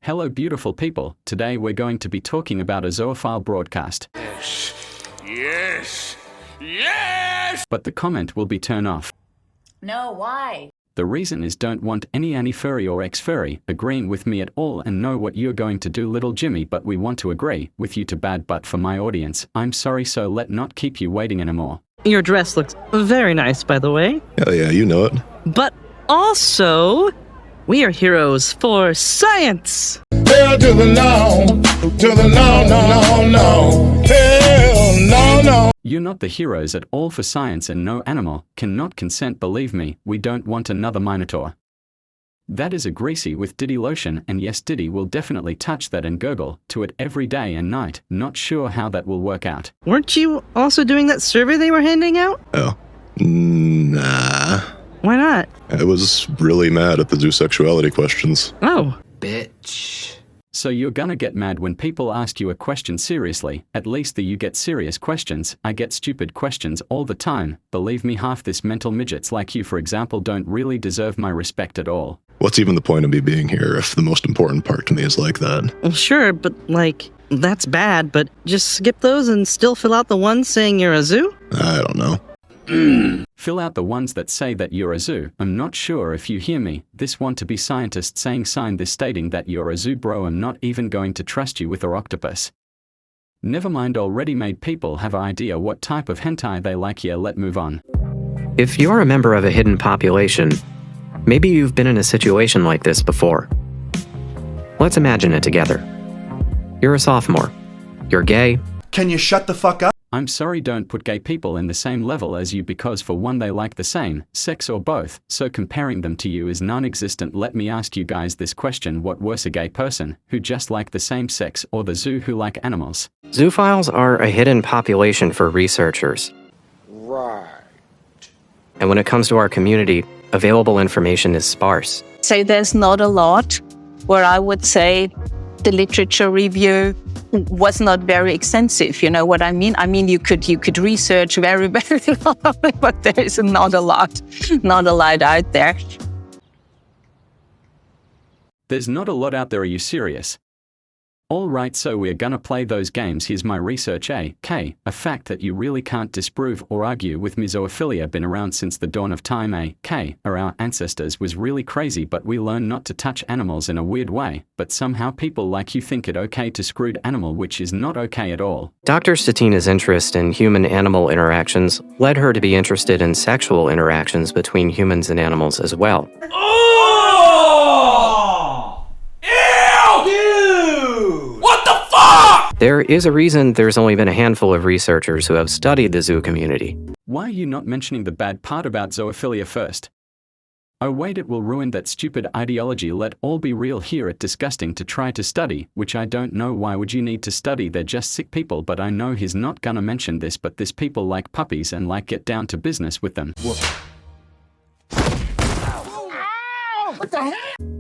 Hello beautiful people, today we're going to be talking about a zoophile broadcast. Yes! But the comment will be turn off. No, why? The reason is don't want any furry or ex-furry agreeing with me at all and know what you're going to do little Jimmy, but we want to agree with you to bad, but for my audience, I'm sorry, so let not keep you waiting anymore. Your dress looks very nice, by the way. Hell yeah, you know it. But also, we are heroes for science. Hell to the no, no. Hell no. You're not the heroes at all for science, and no animal cannot consent, believe me, we don't want another Minotaur. That is a greasy with Diddy lotion, and yes, Diddy will definitely touch that and gurgle to it every day and night. Not sure how that will work out. Weren't you also doing that survey they were handing out? Oh. Nah. Why not? I was really mad at the zoosexuality questions. Oh. Bitch. So you're gonna get mad when people ask you a question seriously. At least you get serious questions. I get stupid questions all the time. Believe me, half this mental midgets like you, for example, don't really deserve my respect at all. What's even the point of me being here if the most important part to me is like that? Well, sure, but that's bad, but just skip those and still fill out the ones saying you're a zoo? I don't know. Fill out the ones that say that you're a zoo. I'm not sure if you hear me. This want to be scientist saying sign this stating that you're a zoo, bro. I'm not even going to trust you with an octopus. Never mind, already made people have an idea what type of hentai they like. Yeah, let move on. If you're a member of a hidden population, maybe you've been in a situation like this before. Let's imagine it together. You're a sophomore. You're gay. Can you shut the fuck up? I'm sorry, don't put gay people in the same level as you, because for one, they like the same sex or both, so comparing them to you is non-existent. Let me ask you guys this question: what worse, a gay person who just like the same sex, or the zoo who like animals? Zoophiles are a hidden population for researchers. Right. And when it comes to our community, available information is sparse. So there's not a lot where I would say the literature review was not very extensive. You know what I mean? I mean, you could research very, very long, but there is not a lot out there. There's not a lot out there, are you serious? Alright, so we're gonna play those games. Here's my research. A fact that you really can't disprove or argue with. Zoophilia been around since the dawn of time. Our ancestors was really crazy, but we learned not to touch animals in a weird way, but somehow people like you think it okay to screwed animal, which is not okay at all. Dr. Statina's interest in human-animal interactions led her to be interested in sexual interactions between humans and animals as well. There is a reason there's only been a handful of researchers who have studied the zoo community. Why are you not mentioning the bad part about zoophilia first? Oh wait, it will ruin that stupid ideology. Let all be real here. It's disgusting to try to study, which I don't know why would you need to study. They're just sick people. But I know he's not gonna mention this, but this people like puppies and like get down to business with them.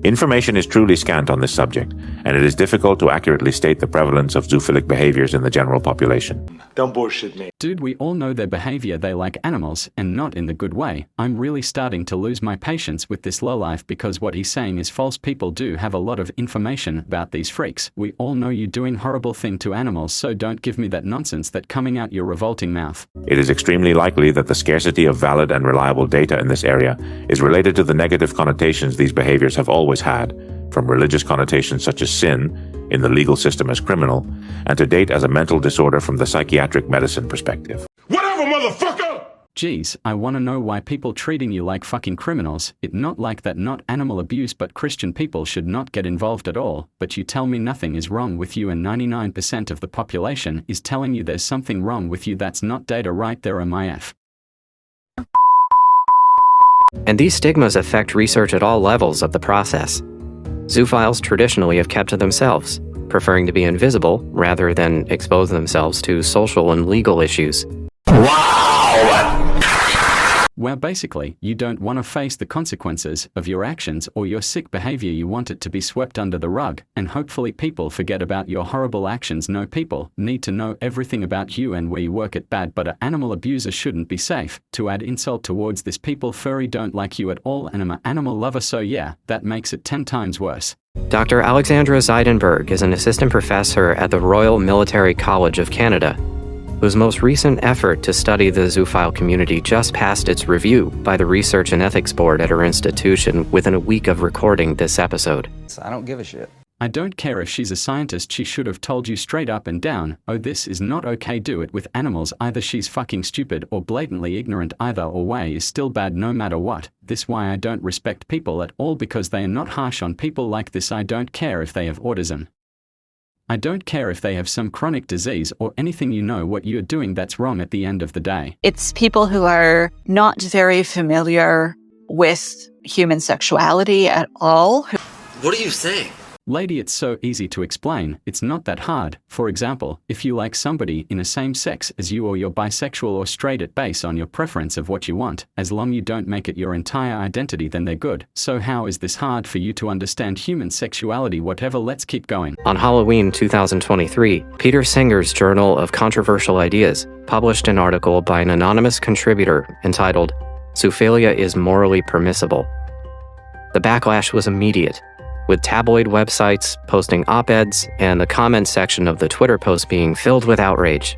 Information is truly scant on this subject, and it is difficult to accurately state the prevalence of zoophilic behaviors in the general population. Don't bullshit me. Dude, we all know their behavior. They like animals, and not in the good way. I'm really starting to lose my patience with this lowlife, because what he's saying is false. People do have a lot of information about these freaks. We all know you doing horrible thing to animals, so don't give me that nonsense that coming out your revolting mouth. It is extremely likely that the scarcity of valid and reliable data in this area is related to the negative connotations these behaviors have always had, from religious connotations such as sin, in the legal system as criminal, and to date as a mental disorder from the psychiatric medicine perspective. Whatever, motherfucker! Geez, I wanna know why people treating you like fucking criminals. It not like that, not animal abuse, but Christian people should not get involved at all. But you tell me nothing is wrong with you, and 99% of the population is telling you there's something wrong with you. That's not data right there, MIF. And these stigmas affect research at all levels of the process. Zoophiles traditionally have kept to themselves, preferring to be invisible rather than expose themselves to social and legal issues. where basically you don't want to face the consequences of your actions or your sick behavior. You want it to be swept under the rug, and hopefully people forget about your horrible actions. No, people need to know everything about you and where you work at. Bad, but an animal abuser shouldn't be safe. To add insult towards this, people furry don't like you at all, and I'm an animal lover, so yeah, that makes it 10 times worse. Dr. Alexandra Zeidenberg is an assistant professor at the Royal Military College of Canada, whose most recent effort to study the zoophile community just passed its review by the Research and Ethics Board at her institution within a week of recording this episode. I don't give a shit. I don't care if she's a scientist. She should have told you straight up and down, oh, this is not okay. Do it with animals. Either she's fucking stupid or blatantly ignorant. Either or way is still bad no matter what. This why I don't respect people at all, because they are not harsh on people like this. I don't care if they have autism. I don't care if they have some chronic disease or anything. You know what you're doing that's wrong at the end of the day. It's people who are not very familiar with human sexuality at all. What are you saying? Lady, it's so easy to explain. It's not that hard. For example, if you like somebody in the same sex as you, or you're bisexual or straight, at base on your preference of what you want, as long you don't make it your entire identity, then they're good. So how is this hard for you to understand human sexuality? Whatever, let's keep going. On Halloween 2023, Peter Singer's Journal of Controversial Ideas published an article by an anonymous contributor entitled, "Zoophilia is Morally Permissible." The backlash was immediate, with tabloid websites posting op-eds and the comment section of the Twitter post being filled with outrage.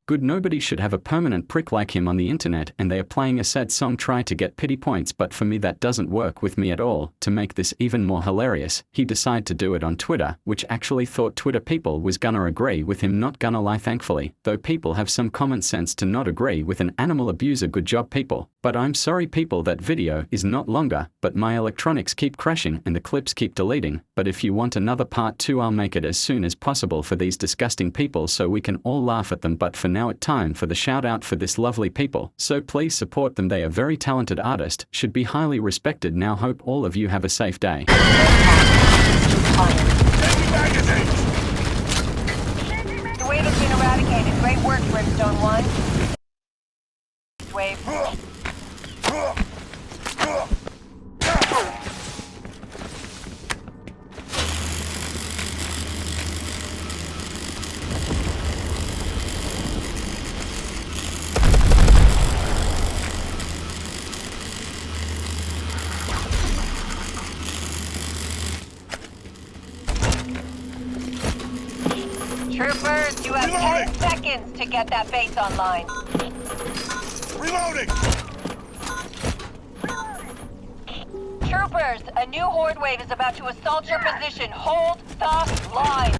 Good, nobody should have a permanent prick like him on the internet, and they are playing a sad song try to get pity points, but for me that doesn't work with me at all. To make this even more hilarious, he decided to do it on Twitter, which actually thought Twitter people was gonna agree with him. Not gonna lie, thankfully, though people have some common sense to not agree with an animal abuser. Good job, people. But I'm sorry, people, that video is not longer, but my electronics keep crashing and the clips keep deleting. But if you want another part 2, I'll make it as soon as possible for these disgusting people so we can all laugh at them. But for now, it's time for the shout out for this lovely people, so please support them. They are very talented artists, should be highly respected. Now hope all of you have a safe day. The wave has been eradicated. Great work, Brimstone 1. Wave. Troopers, you have 10 seconds to get that base online. Reloading! Troopers, a new horde wave is about to assault your position. Hold the line.